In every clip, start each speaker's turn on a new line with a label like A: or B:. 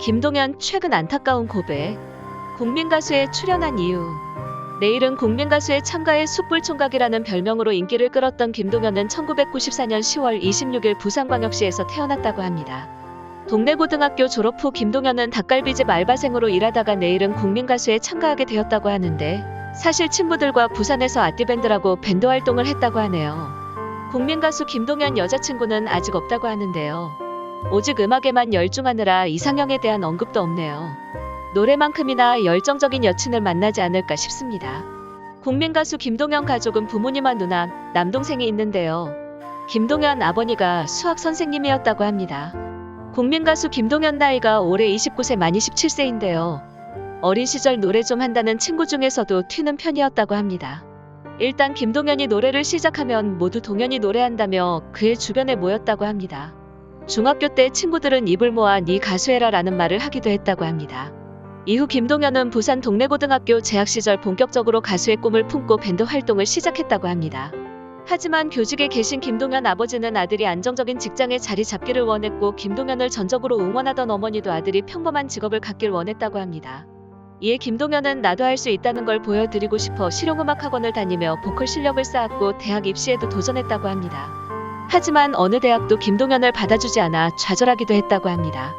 A: 김동연 최근 안타까운 고백. 국민가수에 출연한 이유. 내일은 국민가수에 참가해 숯불총각이라는 별명으로 인기를 끌었던 김동연은 1994년 10월 26일 부산광역시에서 태어났다고 합니다. 동네 고등학교 졸업 후 김동연은 닭갈비집 알바생으로 일하다가 내일은 국민가수에 참가하게 되었다고 하는데, 사실 친구들과 부산에서 아띠밴드라고 밴드 활동을 했다고 하네요. 국민가수 김동연 여자친구는 아직 없다고 하는데요. 오직 음악에만 열중하느라 이상형에 대한 언급도 없네요. 노래만큼이나 열정적인 여친을 만나지 않을까 싶습니다. 국민가수 김동연 가족은 부모님과 누나, 남동생이 있는데요. 김동연 아버니가 수학 선생님이었다고 합니다. 국민가수 김동연 나이가 올해 29세 만 27세인데요. 어린 시절 노래 좀 한다는 친구 중에서도 튀는 편이었다고 합니다. 일단 김동연이 노래를 시작하면 모두 동연이 노래한다며 그의 주변에 모였다고 합니다. 중학교 때 친구들은 입을 모아 네 가수해라 라는 말을 하기도 했다고 합니다. 이후 김동연은 부산 동래고등학교 재학 시절 본격적으로 가수의 꿈을 품고 밴드 활동을 시작했다고 합니다. 하지만 교직에 계신 김동연 아버지는 아들이 안정적인 직장에 자리 잡기를 원했고, 김동연을 전적으로 응원하던 어머니도 아들이 평범한 직업을 갖길 원했다고 합니다. 이에 김동연은 나도 할 수 있다는 걸 보여드리고 싶어 실용음악학원을 다니며 보컬 실력을 쌓았고 대학 입시에도 도전했다고 합니다. 하지만 어느 대학도 김동연을 받아주지 않아 좌절하기도 했다고 합니다.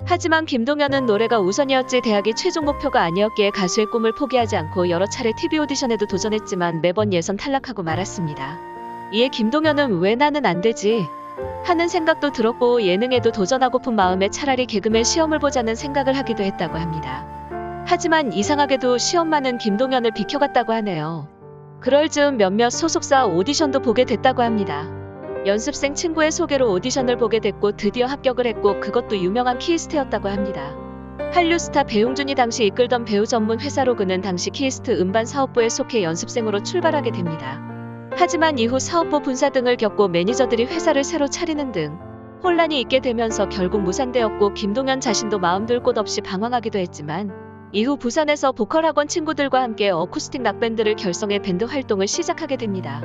A: 하지만 김동연은 노래가 우선이었지 대학이 최종 목표가 아니었기에 가수의 꿈을 포기하지 않고 여러 차례 TV 오디션에도 도전했지만 매번 예선 탈락하고 말았습니다. 이에 김동연은 왜 나는 안 되지? 하는 생각도 들었고, 예능에도 도전하고픈 마음에 차라리 개그맨 시험을 보자는 생각을 하기도 했다고 합니다. 하지만 이상하게도 시험만은 김동연을 비켜갔다고 하네요. 그럴 즈음 몇몇 소속사 오디션도 보게 됐다고 합니다. 연습생 친구의 소개로 오디션을 보게 됐고 드디어 합격을 했고, 그것도 유명한 키스트였다고 합니다. 한류 스타 배용준이 당시 이끌던 배우 전문 회사로 그는 당시 키스트 음반 사업부에 속해 연습생으로 출발하게 됩니다. 하지만 이후 사업부 분사 등을 겪고 매니저들이 회사를 새로 차리는 등 혼란이 있게 되면서 결국 무산되었고, 김동연 자신도 마음 둘 곳 없이 방황하기도 했지만 이후 부산에서 보컬학원 친구들과 함께 어쿠스틱 락밴드를 결성해 밴드 활동을 시작하게 됩니다.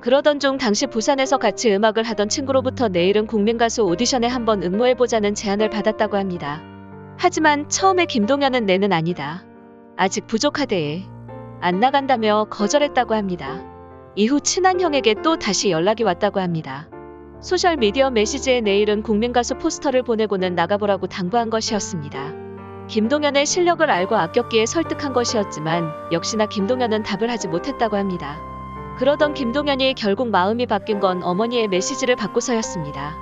A: 그러던 중 당시 부산에서 같이 음악을 하던 친구로부터 내일은 국민가수 오디션에 한번 응모해보자는 제안을 받았다고 합니다. 하지만 처음에 김동연은 내는 아니다, 아직 부족하대, 안 나간다며 거절했다고 합니다. 이후 친한 형에게 또 다시 연락이 왔다고 합니다. 소셜미디어 메시지에 내일은 국민가수 포스터를 보내고는 나가보라고 당부한 것이었습니다. 김동연의 실력을 알고 아꼈기에 설득한 것이었지만 역시나 김동연은 답을 하지 못했다고 합니다. 그러던 김동연이 결국 마음이 바뀐 건 어머니의 메시지를 받고서였습니다.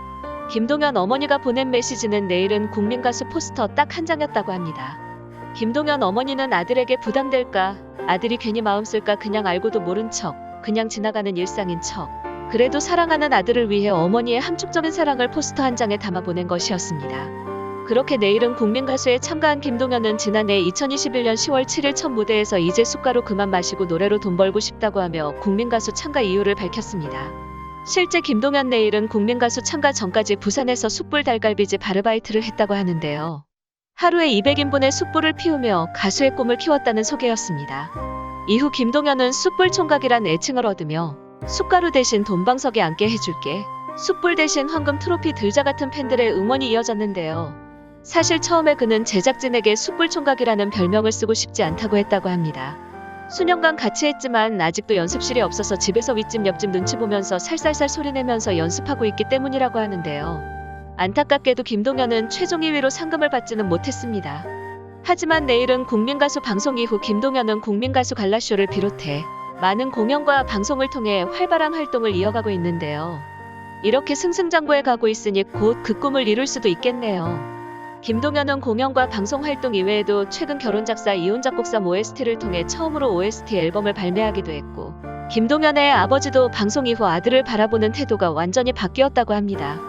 A: 김동연 어머니가 보낸 메시지는 내일은 국민가수 포스터 딱 한 장이었다고 합니다. 김동연 어머니는 아들에게 부담될까, 아들이 괜히 마음 쓸까, 그냥 알고도 모른 척, 그냥 지나가는 일상인 척, 그래도 사랑하는 아들을 위해 어머니의 함축적인 사랑을 포스터 한 장에 담아 보낸 것이었습니다. 그렇게 내일은 국민가수에 참가한 김동연은 지난해 2021년 10월 7일 첫 무대에서 이제 숟가루 그만 마시고 노래로 돈 벌고 싶다고 하며 국민가수 참가 이유를 밝혔습니다. 실제 김동연 내일은 국민가수 참가 전까지 부산에서 숯불 닭갈비집 아르바이트를 했다고 하는데요. 하루에 200인분의 숯불을 피우며 가수의 꿈을 키웠다는 소개였습니다. 이후 김동연은 숯불 총각이란 애칭을 얻으며 숟가루 대신 돈방석에 앉게 해줄게, 숯불 대신 황금 트로피 들자 같은 팬들의 응원이 이어졌는데요. 사실 처음에 그는 제작진에게 숯불 총각이라는 별명을 쓰고 싶지 않다고 했다고 합니다. 수년간 같이 했지만 아직도 연습실이 없어서 집에서 윗집 옆집 눈치 보면서 살살살 소리내면서 연습하고 있기 때문이라고 하는데요. 안타깝게도 김동연은 최종 2위로 상금을 받지는 못했습니다. 하지만 내일은 국민가수 방송 이후 김동연은 국민가수 갈라쇼를 비롯해 많은 공연과 방송을 통해 활발한 활동을 이어가고 있는데요. 이렇게 승승장구해 가고 있으니 곧 그 꿈을 이룰 수도 있겠네요. 김동연은 공연과 방송 활동 이외에도 최근 결혼 작사 이혼 작곡사 OST를 통해 처음으로 OST 앨범을 발매하기도 했고, 김동연의 아버지도 방송 이후 아들을 바라보는 태도가 완전히 바뀌었다고 합니다.